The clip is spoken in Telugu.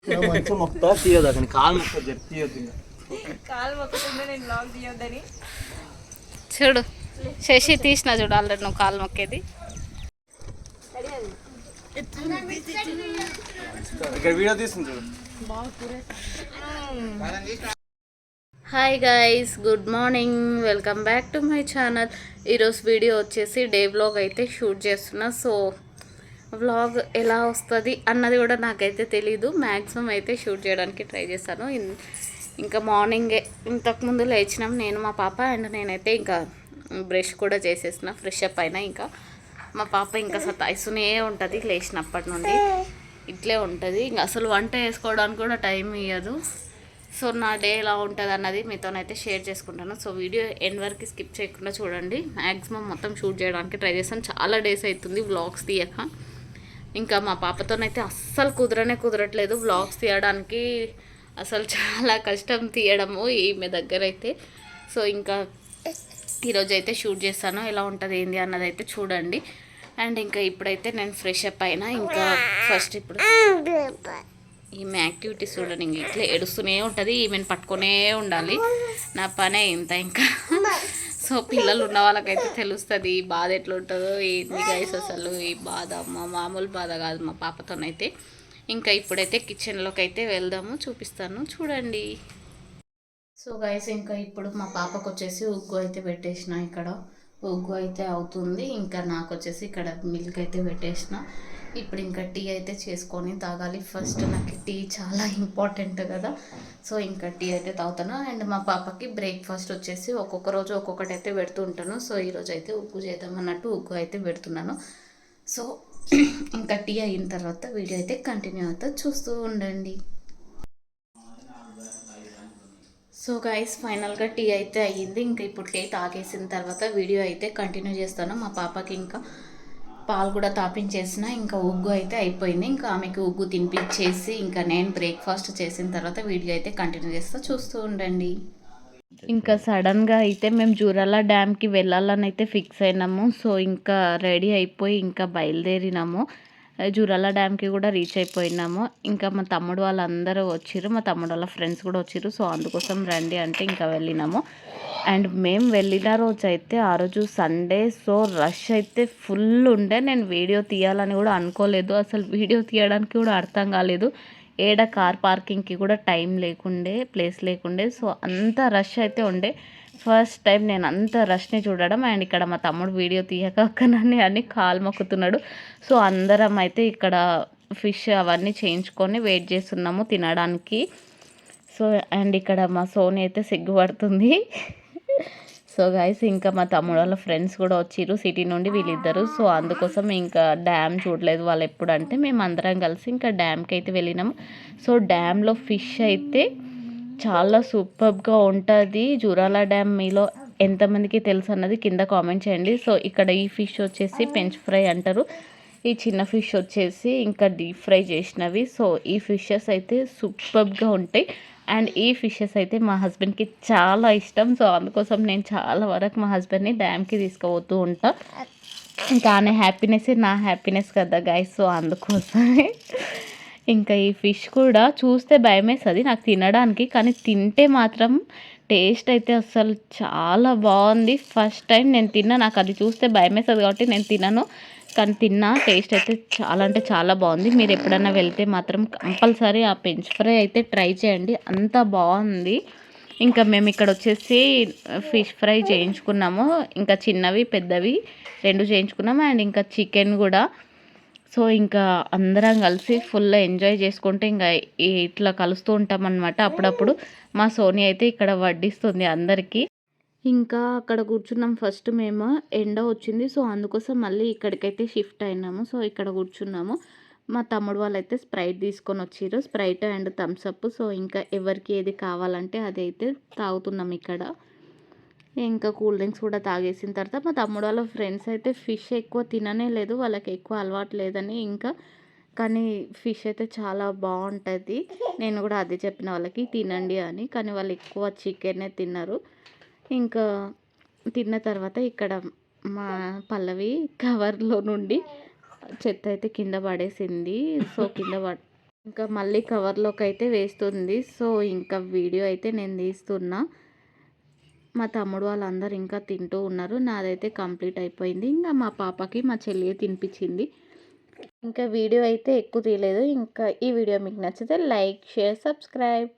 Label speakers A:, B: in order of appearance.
A: మంచిగా మొక్తా తీయదు కాలు మొక్క తీయద్దు
B: కాలు మొక్కకుండా నేను బ్లాగ్ తీయొద్దని
C: చూడు శశి తీసిన చూడు ఆల్రెడీ నువ్వు కాలు మొక్కేది.
A: ఇక్కడ వీడియో తీస్తుంది చూడు.
C: Hi guys, good morning, welcome back to my channel. ఈరోజు వీడియో వచ్చేసి డే వ్లాగ్ అయితే షూట్ చేస్తున్నా. సో వ్లాగ్ ఎలా వస్తుంది అన్నది కూడా నాకైతే తెలీదు. మ్యాక్సిమం అయితే షూట్ చేయడానికి ట్రై చేస్తాను. ఇంకా మార్నింగే ఇంతకుముందు లేచినాం నేను, మా పాప అండ్ నేనైతే ఇంకా బ్రష్ కూడా చేసేసిన, ఫ్రెష్ అప్ అయినా. ఇంకా మా పాప ఇంకా సతాయిస్తూనే ఉంటుంది లేచినప్పటి నుండి, ఇట్లే ఉంటుంది. ఇంకా అసలు వంట వేసుకోవడానికి కూడా టైం ఇవ్వదు. సో నా డే ఎలా ఉంటుంది అన్నది మీతోనైతే షేర్ చేసుకుంటాను. సో వీడియో ఎండ్ వరకు స్కిప్ చేయకుండా చూడండి. మ్యాక్సిమం మొత్తం షూట్ చేయడానికి ట్రై చేస్తాను. చాలా డేస్ అవుతుంది వ్లాగ్స్ తీయక. ఇంకా మా పాపతోనైతే అస్సలు కుదరట్లేదు వ్లాగ్స్ తీయడానికి. అసలు చాలా కష్టం తీయడము ఈమె దగ్గర అయితే. సో ఇంకా ఈరోజు అయితే షూట్ చేస్తాను. ఎలా ఉంటుంది ఏంది అన్నది అయితే చూడండి. అండ్ ఇంకా ఇప్పుడైతే నేను ఫ్రెష్ అప్ అయినా. ఇంకా ఫస్ట్ ఇప్పుడు ఈమె యాక్టివిటీస్ చూడండి. ఇంక ఇట్లా ఏడుస్తూనే ఉంటుంది, ఈమెను పట్టుకునే ఉండాలి. నా పనే ఇంత ఇంకా. సో పిల్లలు ఉన్న వాళ్ళకైతే తెలుస్తుంది ఈ బాధ ఎట్లా ఉంటుందో ఏంది గైస్. అసలు ఈ బాధ మామూలు బాధ కాదు మా పాపతోనైతే. ఇంకా ఇప్పుడైతే కిచెన్లోకి అయితే వెళ్దాము, చూపిస్తాను చూడండి. సో గైస్ ఇంకా ఇప్పుడు మా పాపకు వచ్చేసి ఉగ్గు అయితే పెట్టేసిన. ఇక్కడ ఉగ్గు అయితే అవుతుంది. ఇంకా నాకు వచ్చేసి ఇక్కడ మిల్క్ అయితే పెట్టేసిన. ఇప్పుడు ఇంకా టీ అయితే చేసుకొని తాగాలి. ఫస్ట్ నాకు టీ చాలా ఇంపార్టెంట్ కదా. సో ఇంకా టీ అయితే తాగుతాను. అండ్ మా పాపకి బ్రేక్ఫాస్ట్ వచ్చేసి ఒక్కొక్క రోజు ఒక్కొక్కటి అయితే పెడుతూ ఉంటాను. సో ఈరోజు అయితే ఉగ్గు చేద్దామన్నట్టు ఉగ్గు అయితే పెడుతున్నాను. సో ఇంకా టీ అయిన తర్వాత వీడియో అయితే కంటిన్యూ అవుతా, చూస్తూ ఉండండి. సో గైస్ ఫైనల్గా టీ అయితే అయ్యింది. ఇంకా ఇప్పుడు టీ తాగేసిన తర్వాత వీడియో అయితే కంటిన్యూ చేస్తాను. మా పాపకి ఇంకా పాలు కూడా తాపించేసిన. ఇంకా ఉగ్గు అయితే అయిపోయింది. ఇంకా ఆమెకి ఉగ్గు తినిపించేసి ఇంకా నేను బ్రేక్ఫాస్ట్ చేసిన తర్వాత వీడియో అయితే కంటిన్యూ చేస్తా, చూస్తూ ఉండండి. ఇంకా సడన్గా అయితే మేము జూరాల డ్యామ్కి వెళ్ళాలని అయితే ఫిక్స్ అయినాము. సో ఇంకా రెడీ అయిపోయి ఇంకా బయలుదేరినాము. జూరాల డ్యామ్కి కూడా రీచ్ అయిపోయినాము. ఇంకా మా తమ్ముడు వాళ్ళందరూ వచ్చిర్రు, మా తమ్ముడు వాళ్ళ ఫ్రెండ్స్ కూడా వచ్చిర్రు. సో అందుకోసం రండి అంటే ఇంకా వెళ్ళినాము. అండ్ మేము వెళ్ళిన రోజు అయితే ఆ రోజు సండే. సో రష్ అయితే ఫుల్ ఉండే. నేను వీడియో తీయాలని కూడా అనుకోలేదు. అసలు వీడియో తీయడానికి కూడా అర్థం కాలేదు. ఏడ కార్ పార్కింగ్కి కూడా టైం లేకుండే, ప్లేస్ లేకుండే. సో అంత రష్ అయితే ఉండే. ఫస్ట్ టైం నేను అంత రష్ని చూడడం. అండ్ ఇక్కడ మా తమ్ముడు వీడియో తీయక అక్కనని అని కాలు మొక్కుతున్నాడు. సో అందరం అయితే ఇక్కడ ఫిష్ అవన్నీ చేయించుకొని వెయిట్ చేస్తున్నాము తినడానికి. సో అండ్ ఇక్కడ మా సోని అయితే సిగ్గుపడుతుంది. సో గైస్ ఇంకా మా తమ్ముడు వాళ్ళ ఫ్రెండ్స్ కూడా వచ్చిర్రు సిటీ నుండి వీళ్ళిద్దరు. సో అందుకోసం ఇంకా డ్యామ్ చూడలేదు వాళ్ళు ఎప్పుడంటే మేము అందరం కలిసి ఇంకా డ్యామ్కి అయితే వెళ్ళినాము. సో డ్యామ్లో ఫిష్ అయితే చాలా సూపర్గా ఉంటుంది. జూరాల డ్యామ్ మీలో ఎంతమందికి తెలుసు అన్నది కింద కామెంట్ చేయండి. సో ఇక్కడ ఈ ఫిష్ వచ్చేసి పెంచ్ ఫ్రై అంటారు. ఈ చిన్న ఫిష్ వచ్చేసి ఇంకా డీప్ ఫ్రై చేసినవి. సో ఈ ఫిషెస్ అయితే సూపర్గా ఉంటాయి. అండ్ ఈ ఫిషెస్ అయితే మా హస్బెండ్కి చాలా ఇష్టం. సో అందుకోసం నేను చాలా వరకు మా హస్బెండ్ని డ్యామ్కి తీసుకుపోతూ ఉంటా. ఇంకా ఆయన హ్యాపీనెస్సే నా హ్యాపీనెస్ కదా గైస్. సో అందుకోసమే ఇంకా ఈ ఫిష్ కూడా చూస్తే భయమేస్తుంది నాకు తినడానికి, కానీ తింటే మాత్రం టేస్ట్ అయితే అసలు చాలా బాగుంది. ఫస్ట్ టైం నేను తిన్నా, నాకు అది చూస్తే భయమేస్తుంది కాబట్టి నేను తినను, కానీ తిన్నా టేస్ట్ అయితే చాలా అంటే చాలా బాగుంది. మీరు ఎప్పుడైనా వెళ్తే మాత్రం కంపల్సరీ ఆ పెంచ్ ఫ్రై అయితే ట్రై చేయండి, అంత బాగుంది. ఇంకా మేము ఇక్కడ వచ్చేసి ఫిష్ ఫ్రై చేయించుకున్నాము. ఇంకా చిన్నవి పెద్దవి రెండు చేయించుకున్నాము. అండ్ ఇంకా చికెన్ కూడా. సో ఇంకా అందరం కలిసి ఫుల్ ఎంజాయ్ చేసుకుంటే ఇంకా ఇట్లా కలుస్తూ ఉంటామన్నమాట అప్పుడప్పుడు. మా సోని అయితే ఇక్కడ వడ్డిస్తుంది అందరికీ. ఇంకా అక్కడ కూర్చున్నాం. ఫస్ట్ మేము ఎండ వచ్చింది. సో అందుకోసం మళ్ళీ ఇక్కడికైతే షిఫ్ట్ అయినాము. సో ఇక్కడ కూర్చున్నాము. మా తమ్ముడు వాళ్ళు అయితే స్ప్రైట్ తీసుకొని వచ్చిర్రు, స్ప్రైట్ అండ్ థమ్స్అప్. సో ఇంకా ఎవరికి ఏది కావాలంటే అది అయితే తాగుతున్నాం ఇక్కడ. ఇంకా కూల్ డ్రింక్స్ కూడా తాగేసిన తర్వాత మా తమ్ముడు వాళ్ళ ఫ్రెండ్స్ అయితే ఫిష్ ఎక్కువ తిననే లేదు, వాళ్ళకి ఎక్కువ అలవాటు లేదని. ఇంకా కానీ ఫిష్ అయితే చాలా బాగుంటుంది. నేను కూడా అదే చెప్పిన వాళ్ళకి తినండి అని, కానీ వాళ్ళు ఎక్కువ చికెనే తిన్నారు. ఇంకా తిన్న తర్వాత ఇక్కడ మా పల్లవి కవర్లో నుండి చెత్త అయితే కింద పడేసింది. సో కింద ఇంకా మళ్ళీ కవర్లోకి అయితే వేస్తుంది. సో ఇంకా వీడియో అయితే నేను తీస్తున్నా. మా తమ్ముడు వాళ్ళందరూ ఇంకా తింటూ ఉన్నారు. నాదైతే కంప్లీట్ అయిపోయింది. ఇంకా మా పాపకి మా చెల్లి తినిపించింది. ఇంకా వీడియో అయితే ఎక్కువ తీయలేదు. ఇంకా ఈ వీడియో మీకు నచ్చితే లైక్, షేర్, సబ్స్క్రైబ్.